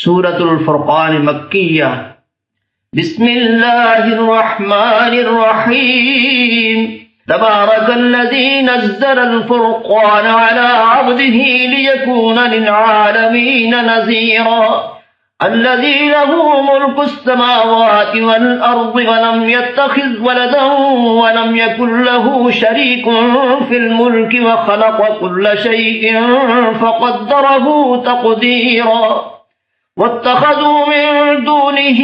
سورۃ الفرقان مکیہ۔ بسم اللہ الرحمن الرحیم۔ تبارک الذی نزل الفرقان على عبده ليكون للعالمین نذیرا الذي له ملك السماوات والأرض ولم يتخذ ولدا ولم يكن له شريك في الملك وخلق كل شيء فقدره تقديرا واتخذوا من دونه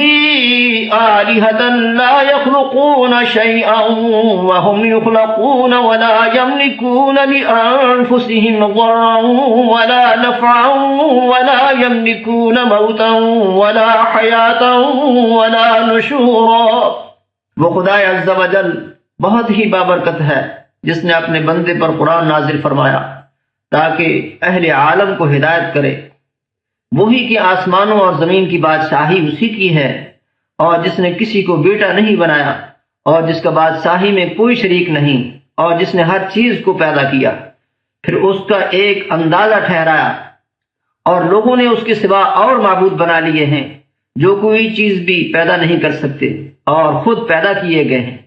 آلهة لا يخلقون شيئا وهم يخلقون ولا يملكون لأنفسهم ضرا ولا نفعا ولا يملكون موتا ولا حياة ولا نشورا۔ وہ خدا عز و جل بہت ہی بابرکت ہے جس نے اپنے بندے پر قرآن نازل فرمایا تاکہ اہل عالم کو ہدایت کرے۔ وہی کہ آسمانوں اور زمین کی بادشاہی اسی کی ہے، اور جس نے کسی کو بیٹا نہیں بنایا، اور جس کا بادشاہی میں کوئی شریک نہیں، اور جس نے ہر چیز کو پیدا کیا، پھر اس کا ایک اندازہ ٹھہرایا، اور لوگوں نے اس کے سوا اور معبود بنا لیے ہیں جو کوئی چیز بھی پیدا نہیں کر سکتے اور خود پیدا کیے گئے ہیں،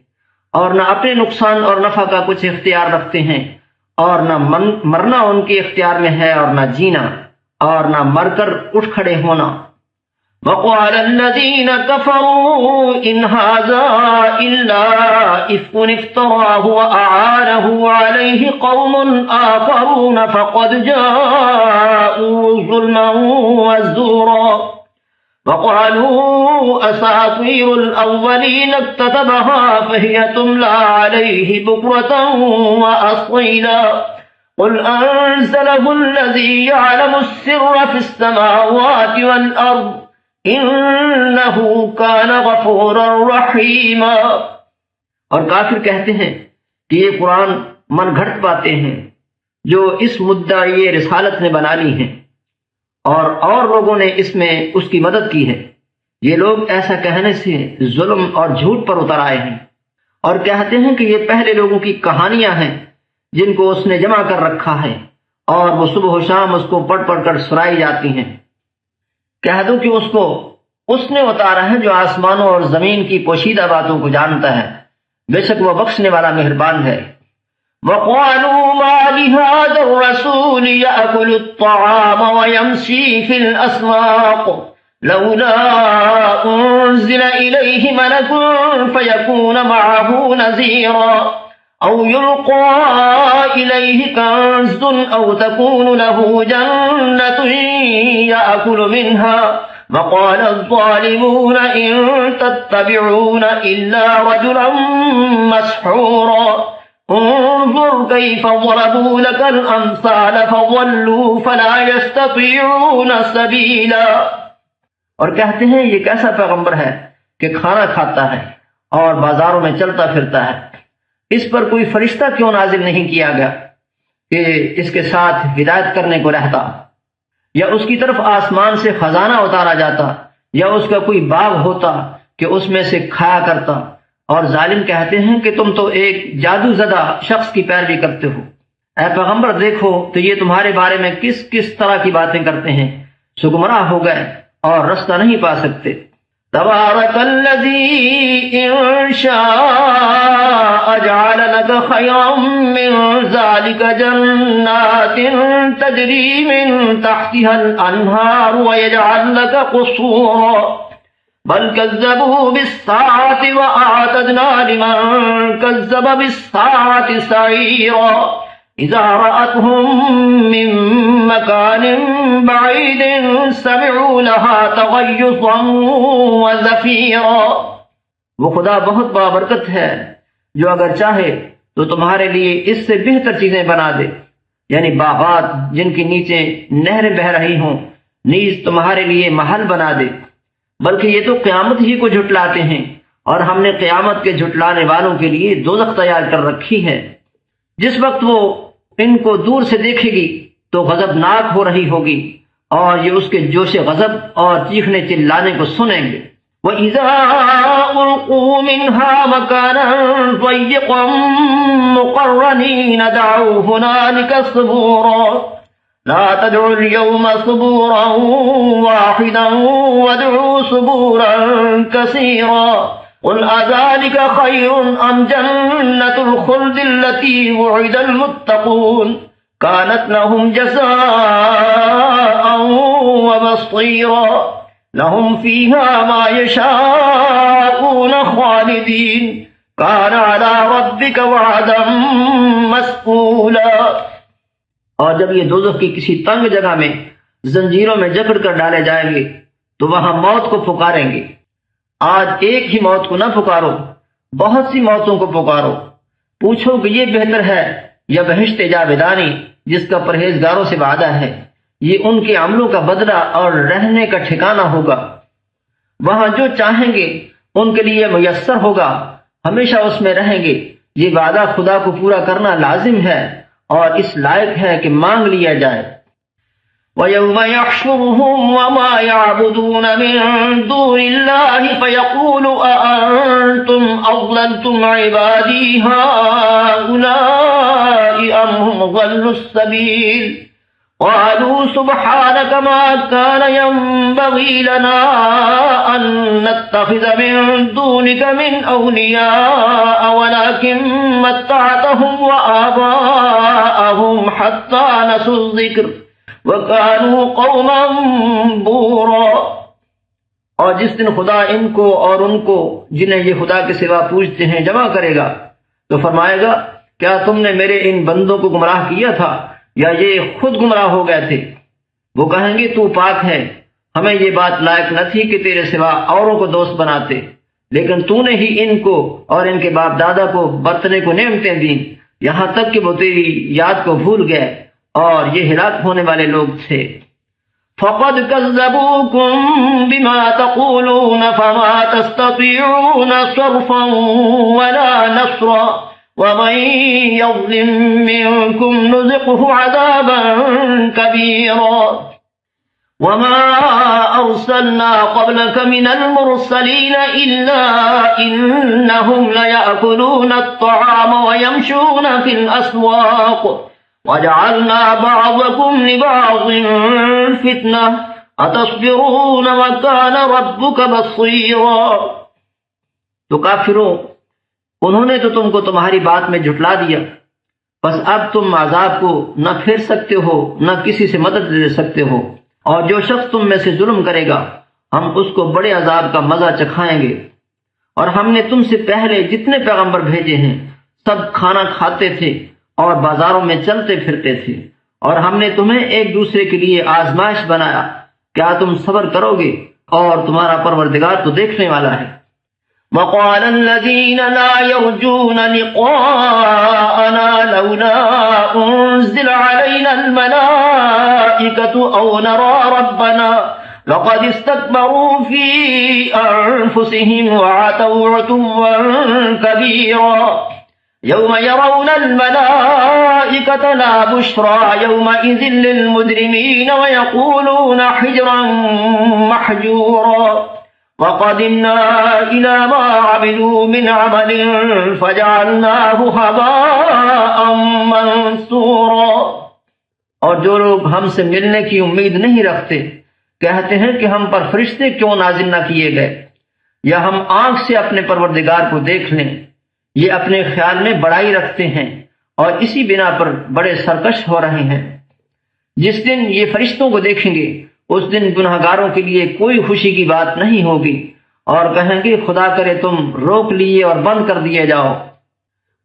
اور نہ اپنے نقصان اور نفع کا کچھ اختیار رکھتے ہیں، اور نہ مرنا ان کے اختیار میں ہے اور نہ جینا، اور نہ مر کر اٹھ کھڑے ہونا۔ وقال الذين كفروا إن هذا إلا إفك افتراه وأعانه عليه قوم آخرون فقد جاءوا ظلما وزورا وقالوا أساطير الأولين اكتتبها فهي تملى عليه بكرة وأصيلا قل أنزله الذي يعلم السر في السماوات والأرض إنه كان غفورا رحيما۔ اور کافر کہتے ہیں کہ یہ قرآن من گھڑت باتیں ہیں جو اس مدعی رسالت نے بنا لی ہیں، اور لوگوں نے اس میں اس کی مدد کی ہے۔ یہ لوگ ایسا کہنے سے ظلم اور جھوٹ پر اتر آئے ہیں، اور کہتے ہیں کہ یہ پہلے لوگوں کی کہانیاں ہیں جن کو اس نے جمع کر رکھا ہے، اور وہ صبح و شام اس کو پڑھ پڑھ کر سنائی جاتی ہیں۔ کہہ دو کہ اس نے اتارا ہے جو آسمانوں اور زمین کی پوشیدہ باتوں کو جانتا ہے، بے شک وہ بخشنے والا مہربان ہے۔ وقالوا ما لهذا الرسول يأكل الطعام ويمشي في الأسواق لولا أنزل إليه ملك فيكون معه نذيرا أو يلقى إليه كنز أو تكون له جنة يأكل منها وقال الظالمون إن تتبعون إلا رجلا مسحورا انظر كيف ضربوا لك الأمثال فضلوا فلا يستطيعون سبيلا۔ اور کہتے ہیں یہ کیسا پیغمبر ہے کہ کھانا کھاتا ہے اور بازاروں میں چلتا پھرتا ہے، اس پر کوئی فرشتہ کیوں نازل نہیں کیا گیا کہ اس کے ساتھ ہدایت کرنے کو رہتا، یا اس کی طرف آسمان سے خزانہ اتارا جاتا، یا اس کا کوئی باغ ہوتا کہ اس میں سے کھایا کرتا۔ اور ظالم کہتے ہیں کہ تم تو ایک جادو زدہ شخص کی پیروی کرتے ہو۔ اے پیغمبر دیکھو تو یہ تمہارے بارے میں کس کس طرح کی باتیں کرتے ہیں، سو گمراہ ہو گئے اور رستہ نہیں پا سکتے۔ تبارك الذي إن شاء جعل لك خيرا من ذلك جنات تجري من تحتها الأنهار ويجعل لك قصورا بل كذبوا بالساعة وأعتدنا لمن كذب بالساعة سعيرا إذا رأتهم من مكان بعيد سمعوا لها تغيظا وزفيرا۔ وہ خدا بہت بابرکت ہے جو اگر چاہے تو تمہارے لیے اس سے بہتر چیزیں بنا دے، یعنی باغات جن کے نیچے نہریں بہہ رہی ہوں، نیز تمہارے لیے محل بنا دے۔ بلکہ یہ تو قیامت ہی کو جھٹلاتے ہیں، اور ہم نے قیامت کے جھٹلانے والوں کے لیے دوزخ تیار کر رکھی ہے۔ جس وقت وہ ان کو دور سے دیکھے گی تو غضبناک ہو رہی ہوگی، اور یہ اس کے جوش غضب اور چیخنے چلانے کو سنیں گے۔ وَإِذَا أُلْقُوا مِنْهَا مَكَانًا ضَيِّقًا مُقَرَّنِينَ دَعَوْا هُنَالِكَ ثُبُورًا لا تدعوا اليوم ثبورا واحدا وادعوا ثبورا كثيرا قل أذلك خير أم جنة الخلد التي وعد المتقون كانت لهم جزاء ومصيرا لهم فيها ما يشاءون خالدين كان على ربك وعدا مسئولا۔ اور جب یہ دوزخ کی کسی تنگ جگہ میں زنجیروں میں جکڑ کر ڈالے جائیں گے تو وہاں موت کو پکاریں گے۔ آج ایک ہی موت کو نہ پکارو، بہت سی موتوں کو پکارو، پوچھو کہ یہ بہتر ہے یا بہشت جاودانی جس کا پرہیزگاروں سے وعدہ ہے، یہ ان کے عملوں کا بدلہ اور رہنے کا ٹھکانہ ہوگا، وہاں جو چاہیں گے ان کے لیے میسر ہوگا، ہمیشہ اس میں رہیں گے۔ یہ وعدہ خدا کو پورا کرنا لازم ہے اور اس لائق ہے کہ مانگ لیا جائے۔ وَيَوْمَ يَحْشُرُهُمْ وَمَا يَعْبُدُونَ مِن دُونِ اللَّهِ فَيَقُولُ أَأَنْتُمْ أَضْلَلْتُمْ عِبَادِي هَؤُلَاءِ أَمْ هُمْ ضَلُّوا السَّبِيلَ قَالُوا سُبْحَانَكَ مَا كَانَ يَنبَغِي لَنَا أَن نَّتَّخِذَ مِن دُونِكَ مِنْ أَوْلِيَاءَ وَلَكِن مَّتَّعْتَهُمْ وَآبَاءَهُمْ حَتَّىٰ نَسُوا الذِّكْرَ وَكَانُوا قَوْمًا بُورًا۔ اور جس دن خدا ان کو اور ان کو جنہیں یہ خدا کے سوا پوجتے ہیں جمع کرے گا تو فرمائے گا، کیا تم نے میرے ان بندوں کو گمراہ کیا تھا یا یہ خود گمراہ ہو گئے تھے؟ وہ کہیں گے تو پاک ہے، ہمیں یہ بات لائق نہ تھی کہ تیرے سوا اوروں کو دوست بناتے، لیکن تو نے ہی ان کو اور ان کے باپ دادا کو برتنے کو نعمتیں دیں یہاں تک کہ وہ تیری یاد کو بھول گئے اور یہ ہلاک ہونے والے لوگ تھے۔ فَقَدْ كَذَّبُوكُمْ بِمَا تَقُولُونَ فَمَا تَسْتَطِيعُونَ صَرْفًا وَلَا نَصْرًا وَمَن يَظْلِم مِّنكُمْ نُذِقْهُ عَذَابًا كَبِيرًا۔ وَمَا أَرْسَلْنَا قَبْلَكَ مِنَ الْمُرْسَلِينَ إِلَّا إِنَّهُمْ لَيَأْكُلُونَ الطَّعَامَ وَيَمْشُونَ فِي الْأَسْوَاقِ وَجَعَلْنَا بَعْضَكُمْ لِبَعْضٍ فِتْنَةً أَتَصْبِرُونَ وَكَانَ رَبُّكَ بَصِيرًا۔ تو کافروں، انہوں نے تو تم کو تمہاری بات میں جھٹلا دیا، بس اب تم عذاب کو نہ پھیر سکتے ہو نہ کسی سے مدد لے سکتے ہو، اور جو شخص تم میں سے ظلم کرے گا ہم اس کو بڑے عذاب کا مزہ چکھائیں گے۔ اور ہم نے تم سے پہلے جتنے پیغمبر بھیجے ہیں سب کھانا کھاتے تھے اور بازاروں میں چلتے پھرتے تھے، اور ہم نے تمہیں ایک دوسرے کے لیے آزمائش بنایا، کیا تم صبر کرو گے؟ اور تمہارا پروردگار تو دیکھنے والا ہے۔ وَقَالَ الَّذِينَ لَا يَرْجُونَ لِقَاءَنَا لَوْلَا أُنزِلَ عَلَيْنَا الْمَلَائِكَةُ أَوْ نَرَىٰ رَبَّنَا لَقَدِ اسْتَكْبَرُوا فِي أَنفُسِهِمْ وَعَتَوْا عُتُوًّا كَبِيرًا يَوْمَ يَرَوْنَ الْمَلَائِكَةَ لَا بُشْرَىٰ يَوْمَئِذٍ لِّلْمُجْرِمِينَ وَيَقُولُونَ حِجْرًا مَّحْجُورًا وَقَدِمْنَا إِلَىٰ مَا عَمِلُوا مِنْ عَمَلٍ فَجَعَلْنَاهُ هَبَاءً مَّنثُورًا۔ اور جو لوگ ہم سے ملنے کی امید نہیں رکھتے کہتے ہیں کہ ہم پر فرشتے کیوں نازل نہ کیے گئے یا ہم آنکھ سے اپنے پروردگار کو دیکھ لیں۔ یہ اپنے خیال میں بڑائی رکھتے ہیں اور اسی بنا پر بڑے سرکش ہو رہے ہیں۔ جس دن یہ فرشتوں کو دیکھیں گے اس دن گناہگاروں کے لیے کوئی خوشی کی بات نہیں ہوگی، اور کہیں گے خدا کرے تم روک لیے اور بند کر دیے جاؤ۔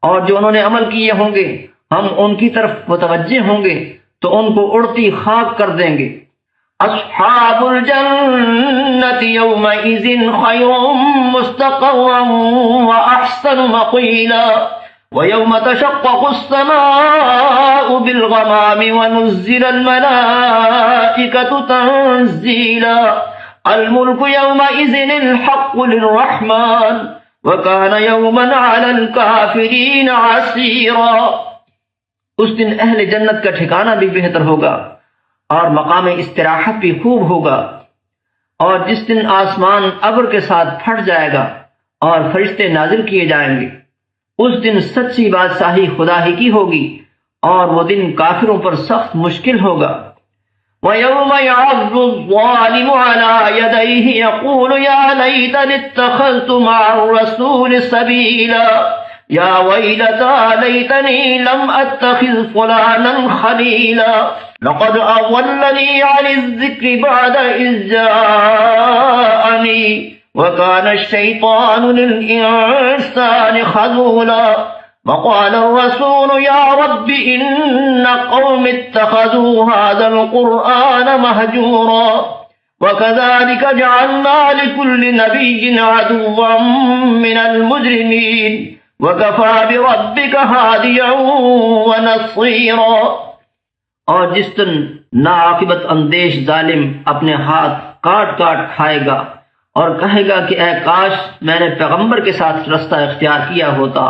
اور جو انہوں نے عمل کیے ہوں گے ہم ان کی طرف متوجہ ہوں گے تو ان کو اڑتی خاک کر دیں گے۔ أصحاب الجنة يومئذ خير مستقرا وأحسن مقيلا ويوم تشقق السماء بالغمام ونزل الملائكة تنزيلا الملك يومئذ الحق للرحمن وكان يوما على الكافرين عسيرا۔ اس دن اہل جنت کا ٹھکانہ بھی بہتر ہوگا اور مقام استراحت بھی خوب ہوگا، اور جس دن آسمان ابر کے ساتھ پھٹ جائے گا اور فرشتے نازل کیے جائیں گے، اس دن سچی بادشاہی خدا ہی کی ہوگی، اور وہ دن کافروں پر سخت مشکل ہوگا۔ وَيَوْمَ يَعَضُّ الظَّالِمُ عَلَى يَدَيْهِ يَقُولُ يَا لَيْتَنِي اتَّخَذْتُ مَعَ الرَّسُولِ سَبِيلًا يَا وَيْلَتَىٰ لَيْتَنِي لَمْ أَتَّخِذْ فُلَانًا خَلِيلًا لَقَدْ أَضَلَّنِي عَنِ الذِّكْرِ بَعْدَ إِذْ جَاءَنِي وَكَانَ الشَّيْطَانُ لِلْإِنسَانِ خَذُولًا وقال الرسول يا رب إن قوم اتخذوا هذا القرآن مهجورا وكذلك جعلنا لكل نبي عدوا من المجرمين وكفى بربك هاديا ونصيرا. اور جس دن ناعاقبت اندیش ظالم اپنے ہاتھ کاٹ کاٹ کھائے گا اور کہے گا کہ اے کاش میں نے پیغمبر کے ساتھ رستہ اختیار کیا ہوتا،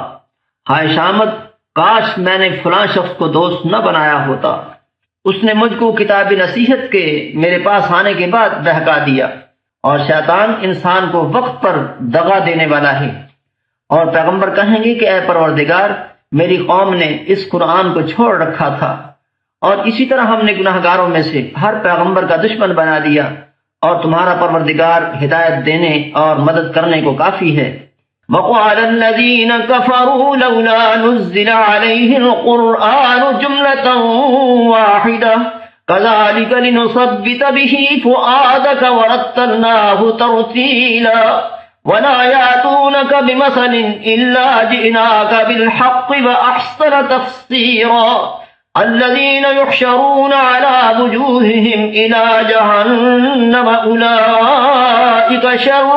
ہائے شامت کاش میں نے فلاں شخص کو دوست نہ بنایا ہوتا، اس نے مجھ کو کتاب نصیحت کے میرے پاس آنے کے بعد بہکا دیا. اور شیطان انسان کو وقت پر دغا دینے والا ہے. اور پیغمبر کہیں گے کہ اے پروردگار میری قوم نے اس قرآن کو چھوڑ رکھا تھا، اور اسی طرح ہم نے گناہگاروں میں سے ہر پیغمبر کا دشمن بنا دیا، اور تمہارا پروردگار ہدایت دینے اور مدد کرنے کو کافی ہے. وقال الذين كفروا لولا نزل عليه القرآن جملة واحدة كذلك لنثبت به فؤادك ورتلناه ترتيلا ولا يأتونك بمثل إلا جئناك بالحق وأحسن تفسيرا الذين يحشرون على وجوههم إلى جهنم أولئك شر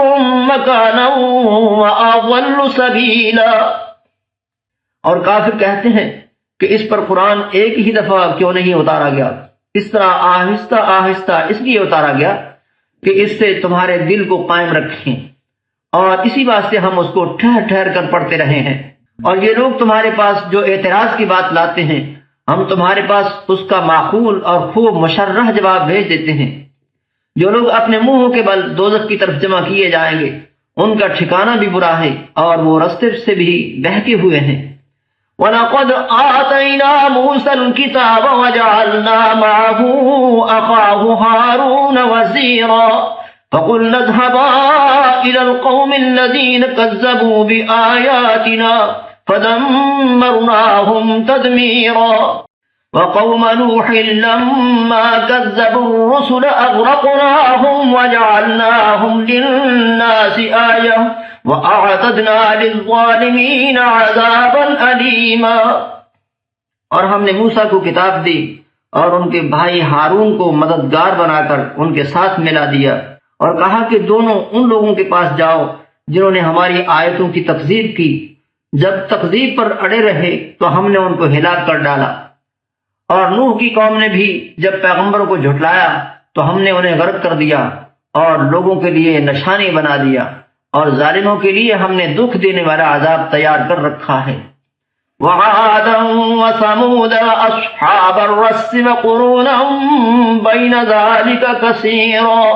مكانا وأضل سبيلا. اور کافر کہتے ہیں کہ اس پر قرآن ایک ہی دفعہ کیوں نہیں اتارا گیا، اس طرح آہستہ آہستہ اس لیے اتارا گیا کہ اس سے تمہارے دل کو قائم رکھیں، اور اسی واسطے ہم اس کو ٹھہر ٹھہر کر پڑھتے رہے ہیں. اور یہ لوگ تمہارے پاس جو اعتراض کی بات لاتے ہیں ہم تمہارے پاس اس کا معقول اور خوب مشرح جواب بھیج دیتے ہیں. جو لوگ اپنے منہوں کے بل دوزخ کی طرف جمع کیے جائیں گے ان کا ٹھکانہ بھی برا ہے اور وہ رستے سے بھی بہکے ہوئے ہیں. وَلَقَدْ آتَيْنَا مُوسَى الْكِتَابَ وَجَعَلْنَا مَعَهُ أَخَاهُ هَارُونَ وَزِيرًا فَقُلْنَا اذْهَبَا إِلَى الْقَوْمِ الَّذِينَ كَذَّبُوا بِآيَاتِنَا فَدَمَّرْنَاهُمْ تَدْمِيرًا وَقَوْمَ نُوحٍ لَمَّا كَذَّبُوا الرُّسُلَ أَغْرَقْنَاهُمْ وَجَعَلْنَاهُمْ لِلنَّاسِ آيَةً وَأَعْتَدْنَا لِلظَّالِمِينَ عَذَابًا أَلِيمًا. اور ہم نے موسیٰ کو کتاب دی اور ان کے بھائی ہارون کو مددگار بنا کر ان کے ساتھ ملا دیا، اور کہا کہ دونوں ان لوگوں کے پاس جاؤ جنہوں نے ہماری آیتوں کی تکذیب کی. جب تکذیب پر اڑے رہے تو ہم نے ان کو ہلاک کر ڈالا. اور نوح کی قوم نے بھی جب پیغمبروں کو جھٹلایا تو ہم نے انہیں غرق کر دیا اور لوگوں کے لیے نشانی بنا دیا، اور ظالموں کے لیے ہم نے دکھ دینے والا عذاب تیار کر رکھا ہے. وعادا وثمود وأصحاب الرس وقرونا بين ذلك كثيرا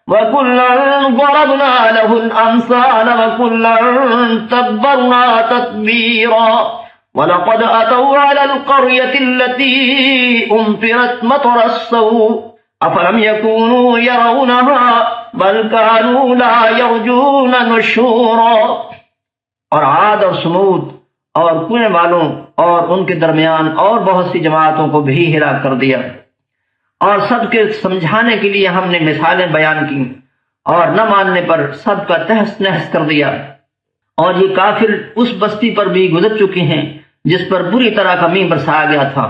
وكلا ضربنا له الأمثال وكلا تبرنا تتبيرا وَلَقَدْ أَتَوْا عَلَى الْقَرْيَةِ الَّتِي أُمْطِرَتْ مَطَرَ السَّوْءِ أَفَلَمْ يَكُونُوا يَرَوْنَهَا بَلْ كَانُوا لَا يَرْجُونَ نُشُورًا. اور عاد اور سمود اور کنویں والوں اور ان کے درمیان اور بہت سی جماعتوں کو بھی ہلاک کر دیا، اور سب کے سمجھانے کے لیے ہم نے مثالیں بیان کی، اور نہ ماننے پر سب کا تہس نہس کر دیا. اور یہ کافر اس بستی پر بھی گزر چکے ہیں جس پر بری طرح کا مینہ برسایا گیا تھا.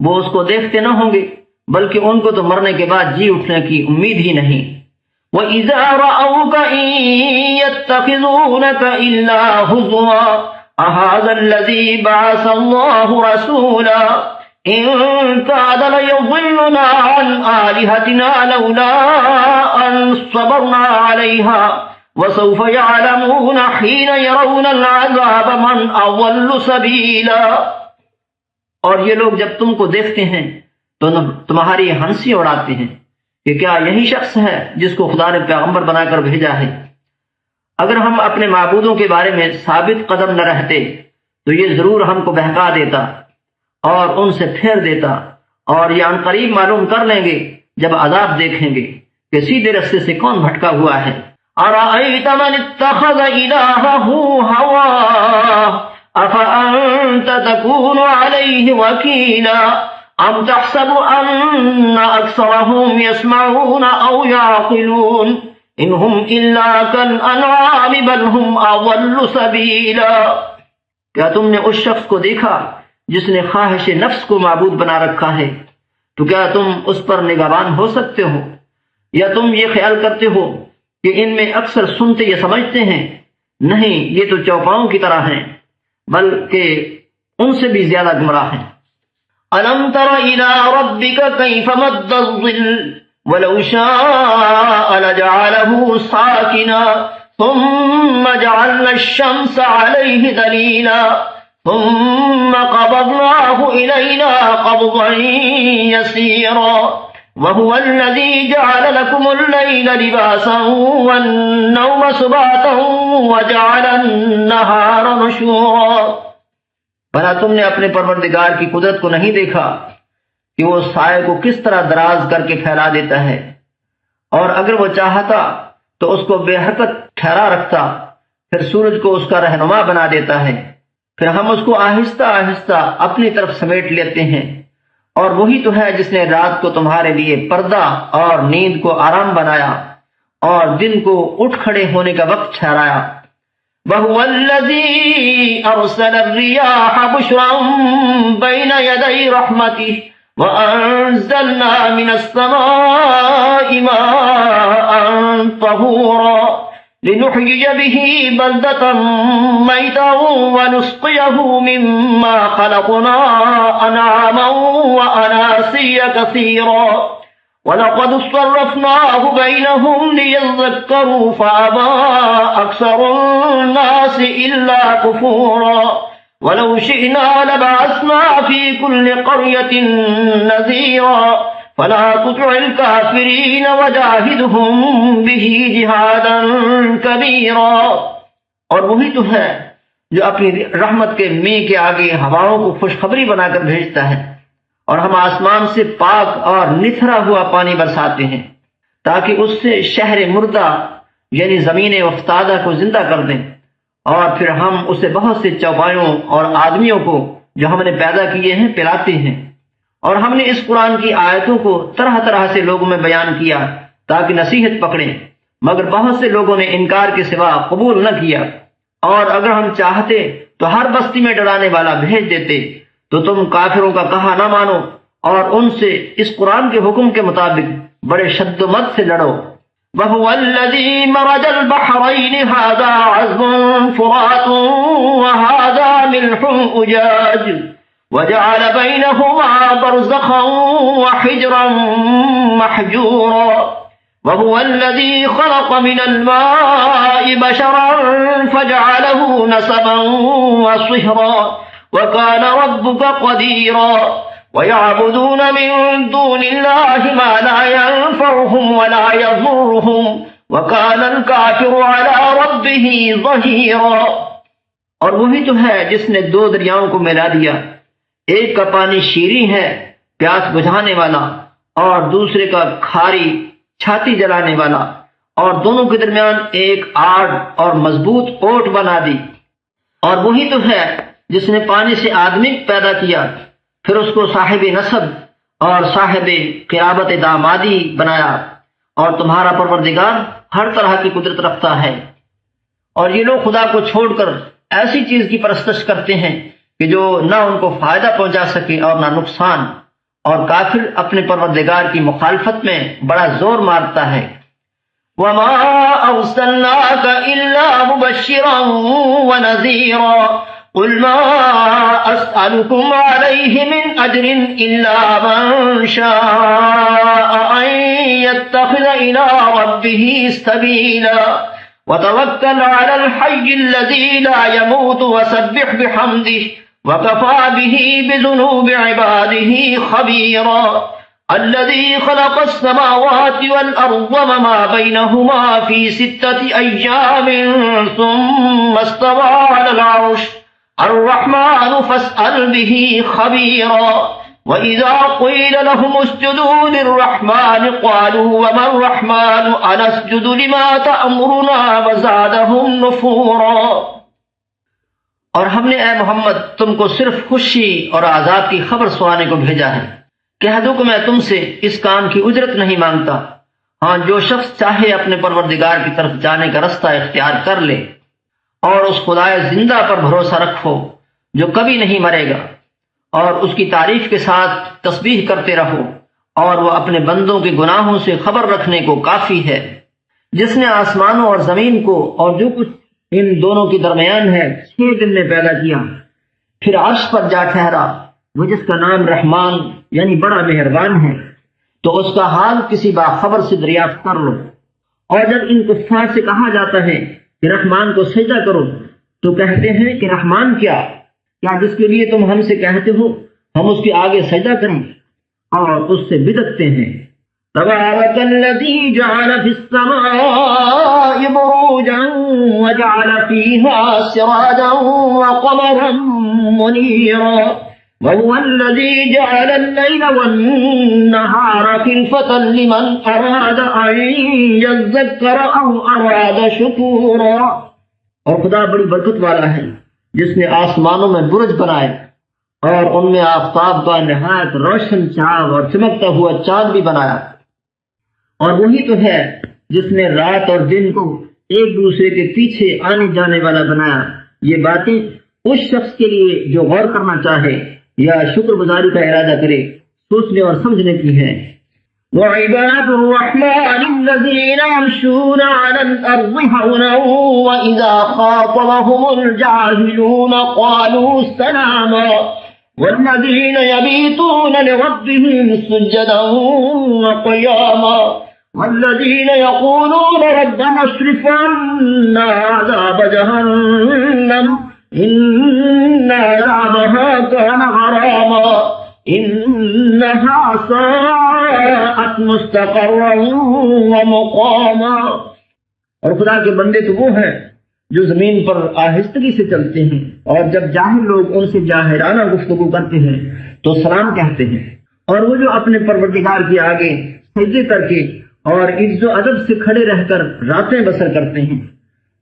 وہ اس کو دیکھتے نہ ہوں گے بلکہ ان کو تو مرنے کے بعد جی اٹھنے کی امید ہی نہیں. وَإِذَا رَأَوْكَ إِن يَتَّخِذُونَكَ إِلَّا هُزُوًا أَهَٰذَا الَّذِي بَعَثَ اللَّهُ رَسُولًا إِن كَادَ لَيُضِلُّنَا عَنْ آلِهَتِنَا لَوْلَا أَن صَبَرْنَا عَلَيْهَا وَسَوْفَ يَعْلَمُونَ حِينَ يَرَوْنَ الْعَذَابَ مَنْ أَضَلُّ سَبِيلًا. اور یہ لوگ جب تم کو دیکھتے ہیں تو تمہاری ہنسی اڑاتے ہیں کہ کیا یہی شخص ہے جس کو خدا نے پیغمبر بنا کر بھیجا ہے. اگر ہم اپنے معبودوں کے بارے میں ثابت قدم نہ رہتے تو یہ ضرور ہم کو بہکا دیتا اور ان سے پھیر دیتا، اور یہ عنقریب معلوم کر لیں گے جب عذاب دیکھیں گے کہ سیدھے رستے سے کون بھٹکا ہوا ہے۔ أرأيت من اتخذ إلهه هواه أفأنت تكون عليه وكيلا أم تحسب أن أكثرهم يسمعون أو يعقلون إن هم إلا كالأنعام بل هم أضل سبيلا۔ کیا تم نے اس شخص کو دیکھا جس نے خواہش نفس کو معبود بنا رکھا ہے؟ تو کیا تم اس پر نگہبان ہو سکتے ہو؟ یا تم یہ خیال کرتے ہو کہ ان میں اکثر سنتے یا سمجھتے ہیں؟ نہیں، یہ تو چوپاؤں کی طرح ہیں، بلکہ ان سے بھی زیادہ گمراہ ہیں۔ ألم تر إلى ربك كيف مد الظل ولو شاء لجعله ساكنا ثم جعلنا الشمس عليه دليلا ثم قبضناه إلينا قبضا يسيرا وهو الذي جعل لكم الليل لباسا والنوم سباتا وجعل النهار نشورا۔ بھلا تم نے اپنے پروردگار کی قدرت کو نہیں دیکھا کہ وہ سائے کو کس طرح دراز کر کے پھیلا دیتا ہے، اور اگر وہ چاہتا تو اس کو بے حرکت ٹھہرا رکھتا، پھر سورج کو اس کا رہنما بنا دیتا ہے، پھر ہم اس کو آہستہ آہستہ اپنی طرف سمیٹ لیتے ہیں۔ اور وہی تو ہے جس نے رات کو تمہارے لیے پردہ اور نیند کو آرام بنایا اور دن کو اٹھ کھڑے ہونے کا وقت ٹھہرایا۔ وهو الذي أرسل الرياح بشرا بين يدي رحمته وأنزلنا من السماء ماء طهورا لنحيي به بلدة ميتا ونسقيه مما خلقنا أنعاما وأناسيا كثيرا وَلَقَدْ صَرَّفْنَاهُ بَيْنَهُمْ لِيَذَّكَّرُوا فَأَبَى أَكْثَرُ النَّاسِ إِلَّا كُفُورًا وَلَوْ شِئْنَا لَبَعَثْنَا فِي كُلِّ قَرْيَةٍ نَذِيرًا فَلَا تُطِعِ الْكَافِرِينَ وَجَاهِدْهُمْ بِهِ جِهَادًا كَبِيرًا۔ اور وہی تو ہے جو اپنی رحمت کے میغ کے آگے ہواؤں کو خوشخبری بنا کر بھیجتا ہے، اور ہم آسمان سے پاک اور نتھرا ہوا پانی برساتے ہیں تاکہ اس سے شہر مردہ یعنی زمین افتادہ کو زندہ کر دیں، اور پھر ہم اسے بہت سے چوپایوں اور آدمیوں کو جو ہم نے پیدا کیے ہیں پلاتے ہیں۔ اور ہم نے اس قرآن کی آیتوں کو طرح طرح سے لوگوں میں بیان کیا تاکہ نصیحت پکڑیں، مگر بہت سے لوگوں نے انکار کے سوا قبول نہ کیا۔ اور اگر ہم چاہتے تو ہر بستی میں ڈرانے والا بھیج دیتے، تو تم کافروں کا کہا نہ مانو اور ان سے اس قرآن کے حکم کے مطابق بڑے شد و مت سے لڑو۔ وَهُوَ الَّذِي مَرَجَ الْبَحْرَيْنِ هَذَا عَذْبٌ فُرَاتٌ وَهَذَا مِلْحٌ أُجَاجٌ وَجَعَلَ بَيْنَهُمَا بَرْزَخًا وَحِجْرًا مَحْجُورًا وَهُوَ الَّذِي خَلَقَ مِنَ الْمَاءِ بَشَرًا فَجَعَلَهُ نَسَبًا وَصِهْرًا وَكَانَ رَبُّكَ قَدِيرًا وَيَعْبُدُونَ مِن دُونِ اللَّهِ مَا لَا يَنفَعُهُمْ وَلَا يَضُرُّهُمْ وَكَانَ الْكَافِرُ عَلَى رَبِّهِ ظَهِيرًا۔ اور وہی تو ہے جس نے دو دریاؤں کو ملا دیا، ایک کا پانی شیریں ہے پیاس بجھانے والا، اور دوسرے کا کھاری چھاتی جلانے والا، اور دونوں کے درمیان ایک آڑ اور مضبوط اوٹ بنا دی۔ اور وہی تو ہے جس نے پانی سے آدمی پیدا کیا، پھر اس کو صاحب نسب اور صاحب قرابت دامادی بنایا، اور تمہارا پروردگار ہر طرح کی قدرت رکھتا ہے۔ اور یہ لوگ خدا کو چھوڑ کر ایسی چیز کی پرستش کرتے ہیں کہ جو نہ ان کو فائدہ پہنچا سکے اور نہ نقصان، اور کافر اپنے پروردگار کی مخالفت میں بڑا زور مارتا ہے۔ وَمَا أَرْسَلْنَاكَ إِلَّا مُبَشِّرًا وَنَذِيرًا قُلْ مَا أَسْأَلُكُمْ عَلَيْهِ مِنْ أَجْرٍ إِلَّا مَنْ شَاءَ أَنْ يَتَّخِذَ إِلَى رَبِّهِ سَبِيلًا وَتَوَكَّلْ عَلَى الْحَيِّ الَّذِي لَا يَمُوتُ وَسَبِّحْ بِحَمْدِهِ وَكَفَى بِهِ بِذُنُوبِ عِبَادِهِ خَبِيرًا الَّذِي خَلَقَ السَّمَاوَاتِ وَالْأَرْضَ وَمَا بَيْنَهُمَا فِي 6 أَيَّامٍ ثُمَّ اسْتَوَى عَلَى الْعَرْشِ الرَّحْمَنُ فَاسْأَلْ بِهِ خَبِيرًا وَإِذَا قِيلَ لَهُمُ اسْجُدُوا لِلرَّحْمَنِ قَالُوا وَمَا الرَّحْمَنُ أَنَسْجُدُ لِمَا تَأْمُرُنَا وَزَادَهُمْ نُفُورًا۔ اور ہم نے اے محمد تم کو صرف خوشی اور عذاب کی خبر سنانے کو بھیجا ہے۔ کہہ دو کہ میں تم سے اس کام کی اجرت نہیں مانگتا۔ ہاں، جو شخص چاہے اپنے پروردگار کی طرف جانے کا رستہ اختیار کر لے، اور اس خدائے زندہ پر بھروسہ رکھو جو کبھی نہیں مرے گا، اور اس کی تعریف کے ساتھ تسبیح کرتے رہو، اور وہ اپنے بندوں کے گناہوں سے خبر رکھنے کو کافی ہے۔ جس نے آسمانوں اور زمین کو اور جو کچھ ان دونوں کے درمیان ہے 6 دن میں پیدا کیا، پھر عرش پر جا ٹھہرا، وہ جس کا نام رحمان یعنی بڑا مہربان ہے، تو اس کا حال کسی باخبر سے دریافت کر لو۔ اور جب ان کفار سے کہا جاتا ہے کہ رحمان کو سجدہ کرو تو کہتے ہیں کہ رحمان کیا جس کے لیے تم ہم سے کہتے ہو ہم اس کے آگے سجدہ کریں، اور اس سے بدعتے ہیں۔ تبارك الذي جعل في السماء بروجا وجعل فيها سراجا وقمرا منيرا وهو الذي جعل الليل والنهار خلفة لمن أراد أن يذكر أو أراد شكورا۔ اور خدا بڑی برکت والا ہے جس نے آسمانوں میں برج بنائے اور ان میں آفتاب کا نہایت روشن چراغ اور چمکتا ہوا چاند بھی بنایا، اور وہی تو ہے جس نے رات اور دن کو ایک دوسرے کے پیچھے آنے جانے والا بنایا۔ یہ باتیں اس شخص کے لیے جو غور کرنا چاہے یا شکر گزاری کا ارادہ کرے سوچنے اور سمجھنے کی ہیں۔ وعباد الرحمن الذين يمشون على الأرض هونا وإذا خاطبهم الجاهلون قالوا سلاما والذين يبيتون لربهم سجدا وقياما والذين يقولون ربنا اصرف عنا عذاب جهنم إن عذابها كان غراما إنها ساءت مستقرا ومقاما۔ اور خدا کے بندے تو وہ ہیں جو زمین پر آہستگی سے چلتے ہیں، اور جب جاہل لوگ ان سے جاہلانہ گفتگو کرتے ہیں تو سلام کہتے ہیں، اور وہ جو اپنے پروردگار کے آگے سجدے کر کے اور عز و ادب سے کھڑے رہ کر راتیں بسر کرتے ہیں،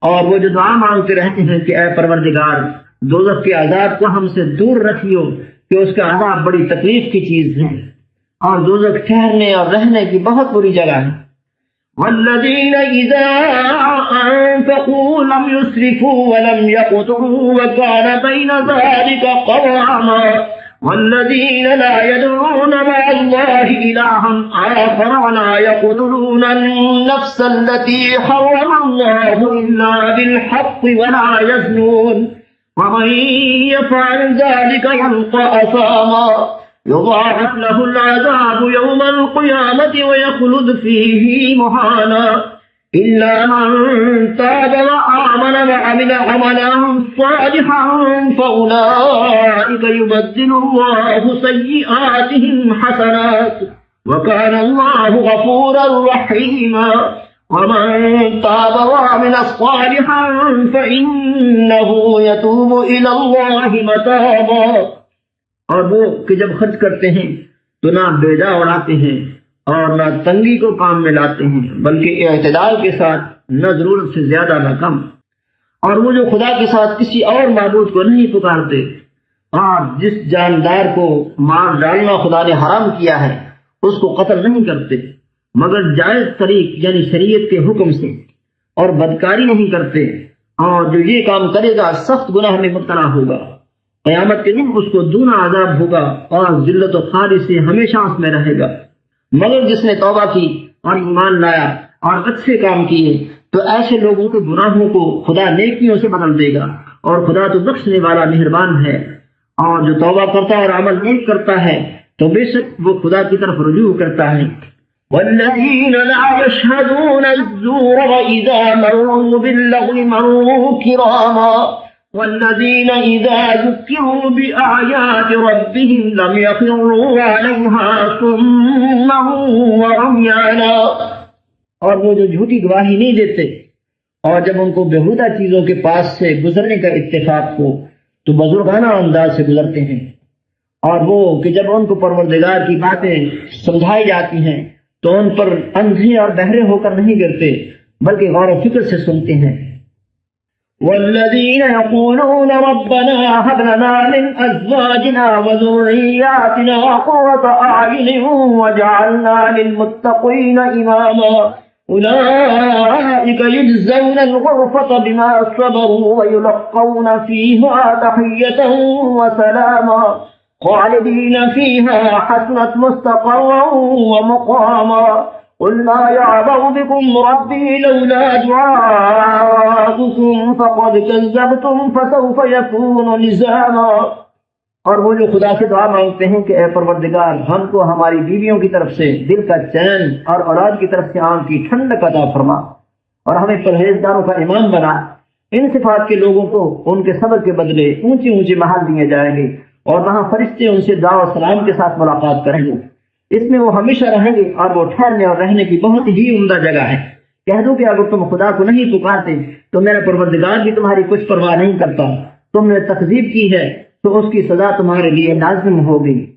اور وہ جو دعا مانگتے رہتے ہیں کہ اے پروردگار دوزخ کے عذاب کو ہم سے دور رکھیو کہ اس کا عذاب بڑی تکلیف کی چیز ہے، اور دوزخ ٹھہرنے اور رہنے کی بہت بری جگہ ہے۔ والذين إذا أنفقوا لم يسرفوا ولم يقتروا وكان بين ذلك قواما والذين لا يدعون مع الله إلها آخر ولا يقتلون النفس التي حرم الله إلا بالحق ولا يزنون ومن يفعل ذلك يلقى أثاما يضاعف له العذاب يوم القيامة ويخلد فيه مهانا إلا من تاب وآمن وعمل عملا صالحا فأولئك يبدل الله سيئاتهم حسنات وكان الله غفورا رحيما ومن تاب وعمل صالحا فإنه يتوب إلى الله متابا۔ اور وہ کہ جب خرچ کرتے ہیں تو نہ بیجا اڑاتے ہیں اور نہ تنگی کو کام میں لاتے ہیں، بلکہ اعتدال کے ساتھ نہ ضرورت سے زیادہ نہ کم، اور وہ جو خدا کے ساتھ کسی اور معبود کو نہیں پکارتے، اور جس جاندار کو مار ڈالنا خدا نے حرام کیا ہے اس کو قتل نہیں کرتے مگر جائز طریق یعنی شریعت کے حکم سے، اور بدکاری نہیں کرتے، اور جو یہ کام کرے گا سخت گناہ میں مبتلا ہوگا، قیامت کے دن اس کو دونا عذاب ہوگا اور ذلت و خاری سے ہمیشہ اس میں رہے گا۔ مگر جس نے توبہ کی اور ایمان لایا اور اچھے کام کیے تو ایسے لوگوں کے گناہوں کو خدا نیکیوں سے بدل دے گا، اور خدا تو بخشنے والا مہربان ہے۔ اور جو توبہ کرتا اور عمل نیک کرتا ہے تو بے شک وہ خدا کی طرف رجوع کرتا ہے۔ والذين لا يشهدون الزور وإذا مروا باللغو مروا كراما والذين إذا ذكروا بآيات ربهم لم يخروا عليها صما وعميانا۔ اور وہ جو جھوٹی گواہی نہیں دیتے اور جب ان کو بےہودہ چیزوں کے پاس سے گزرنے کا اتفاق ہو تو بزرگانہ انداز سے گزرتے ہیں، اور وہ کہ جب ان کو پروردگار کی باتیں سمجھائی جاتی ہیں تو ان پر اندھے اور بہرے ہو کر نہیں گرتے بلکہ غور و فکر سے سنتے ہیں۔ والذين يقولون ربنا هب لنا من أزواجنا وذرياتنا قرة أعين واجعلنا للمتقين إماما أولئك يجزون الغرفة بما صبروا ويلقون فيها تحية وسلاما خالدين فيها حسنت مستقرا ومقاما قل ما يعبأ بكم ربي لولا دعاؤكم فقد كذبتم فسوف يكون لزاما۔ اور وہ جو خدا سے دعا مانگتے ہیں کہ اے پروردگار ہم کو ہماری بیویوں کی طرف سے دل کا چین اور اولاد کی طرف سے آنکھ کی ٹھنڈک عطا فرما اور ہمیں پرہیزگاروں کا امام بنا، ان صفات کے لوگوں کو ان کے صبر کے بدلے اونچے اونچے محل دیے جائیں گے اور وہاں فرشتے ان سے دعا و سلام کے ساتھ ملاقات کریں گے، اس میں وہ ہمیشہ رہیں گے اور وہ ٹھہرنے اور رہنے کی بہت ہی عمدہ جگہ ہے۔ کہہ دو کہ اگر تم خدا کو نہیں پکارتے تو میرا پروردگار بھی تمہاری کچھ پرواہ نہیں کرتا، تم نے تکذیب کی ہے تو اس کی سزا تمہارے لیے لازم ہوگی۔